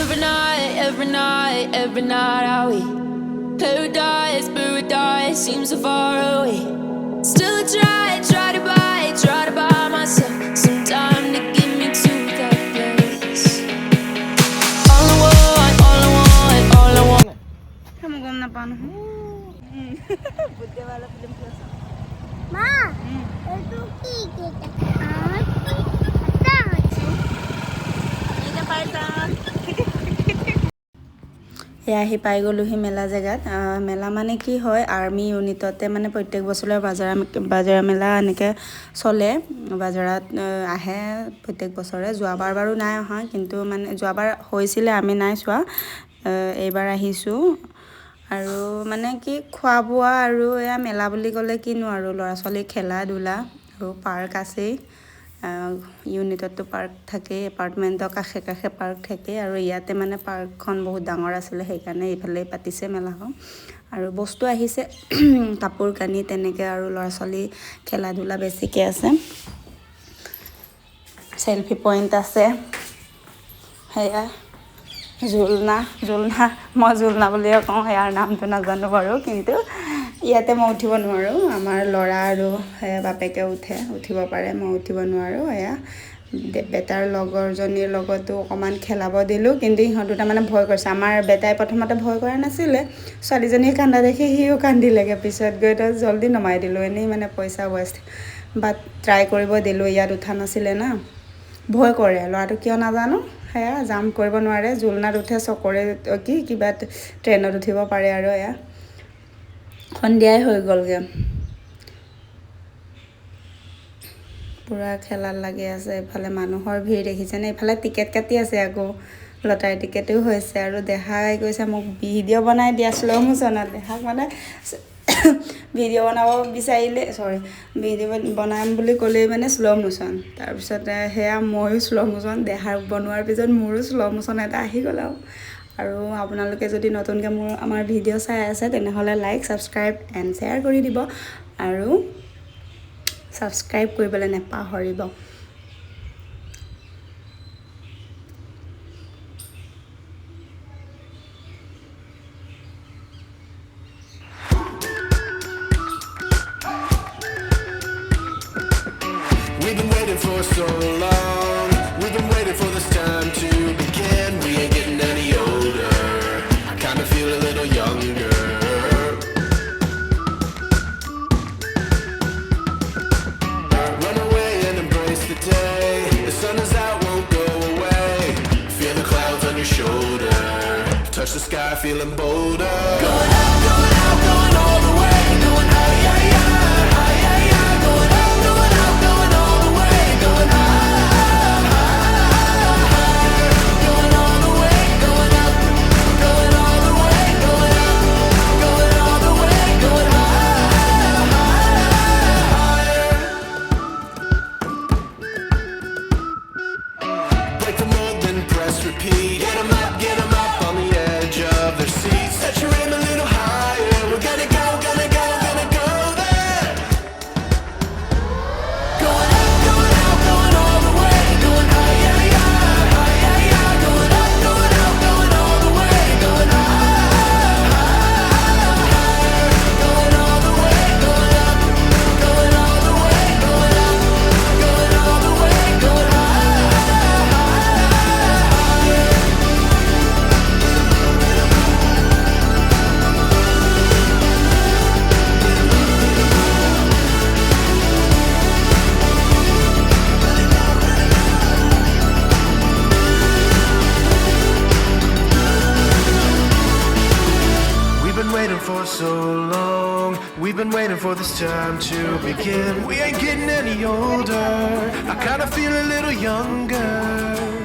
every night, every night are we paradise, paradise seems so far away. Still I try to buy myself some time to get me to that place. All I want, all I want, all I want. Kamu gom na paano? Buddha wala film plus. Ma, itu kita. Ada. Ini paisan. আহি পাই গ'লোহি মেলা জেগাত মেলা মানে কি হয় army ইউনিটতে মানে প্ৰত্যেক বছৰে বাজাৰ মেলা এনেকৈ চলে বাজাৰত আহে প্ৰত্যেক বছৰে যোৱাবাৰ বাৰু নাই অহা কিন্তু মানে যোৱাবাৰ হৈছিলে আমি নাই চোৱা এইবাৰ আহিছোঁ আৰু মানে কি খোৱা বোৱা আৰু এয়া মেলা বুলি ক'লে কিনো আৰু ল'ৰা ছোৱালী খেলা ধূলা আৰু পাৰ্ক আছেই ইউনিটতো পাৰ্ক থাকে এপাৰ্টমেণ্টৰ কাষে কাষে পাৰ্ক থাকে আৰু ইয়াতে মানে পাৰ্কখন বহুত ডাঙৰ আছিলে সেইকাৰণে এইফালে পাতিছে মেলাখন আৰু বস্তু আহিছে কাপোৰ কানি তেনেকৈ আৰু ল'ৰা ছোৱালী খেলা ধূলা বেছিকৈ আছে চেলফি পইণ্ট আছে সেয়া জুলনা মই জুলনা বুলিয়ে কওঁ ইয়াৰ নামটো নাজানো বাৰু কিন্তু ইয়াতে মই উঠিব নোৱাৰোঁ আমাৰ ল'ৰা আৰু বাপেকে উঠিব পাৰে মই উঠিব নোৱাৰোঁ এয়া বেটাৰ লগৰজনীৰ লগতো অকণমান খেলাব দিলোঁ কিন্তু ইহঁত দুটা মানে ভয় কৰিছে আমাৰ বেটাই প্ৰথমতে ভয় কৰা নাছিলে ছোৱালীজনীয়ে কান্দা দেখি সিও কান্দিলেগৈ পিছত গৈ তো জল্দি নমাই দিলোঁ এনেই মানে পইচা ৱেষ্ট বাট ট্ৰাই কৰিব দিলোঁ ইয়াত উঠা নাছিলে না ভয় কৰে ল'ৰাটো কিয় নাজানো সেয়া জাম্প কৰিব নোৱাৰে জুলনাত উঠে চকৰে কিবা ট্ৰেইনত উঠিব পাৰে আৰু এয়া সন্ধিয়াই হৈ গ'লগৈ পূৰা খেলাত লাগি আছে এইফালে মানুহৰ ভিৰ দেখিছেনে এইফালে টিকেট কাটি আছে আকৌ লটাৰী টিকেটো হৈছে আৰু দেখাই গৈছে মোক ভিডিঅ' বনাই দিয়া শ্ল' মোশ্যনত দেখাক মানে ভিডিঅ' বনাব বিচাৰিলে ভিডিঅ' বনাম বুলি ক'লেই মানে শ্ল' মোশ্যন তাৰপিছতে সেয়া ময়ো শ্ল' মোশ্যন দেখাক বনোৱাৰ পিছত মোৰো শ্ল' মোশ্যন এটা আহি গ'ল আৰু আপোনালোকে যদি নতুনকৈ আমাৰ ভিডিঅ' চাই আছে তেনেহ'লে লাইক ছাবস্ক্ৰাইব এণ্ড শ্বেয়াৰ কৰি দিব আৰু ছাবস্ক্ৰাইব কৰিবলৈ নেপাহৰিব We've been waiting for so long. We've been waiting for this time to begin. We ain't getting any older. I kinda feel a little younger. Run away and embrace the day. The sun is out, won't go away. Feel the clouds on your shoulder. Touch the sky, feeling bolder. Going out, going out, going all the way. Going high, yeah, yeah. Repeat. Get 'em up on the edge of their seats. Set your aim a little higher. We're gonna go there. Going out, going all the way. Going high, yeah, yeah, high, yeah, yeah. Going up, going out, going all the way. Going high, going all the way. Going up, going all the way. Going up, going all the way. Going high. For so long, we've been waiting for this time to begin. We ain't getting any older. I kinda feel a little younger.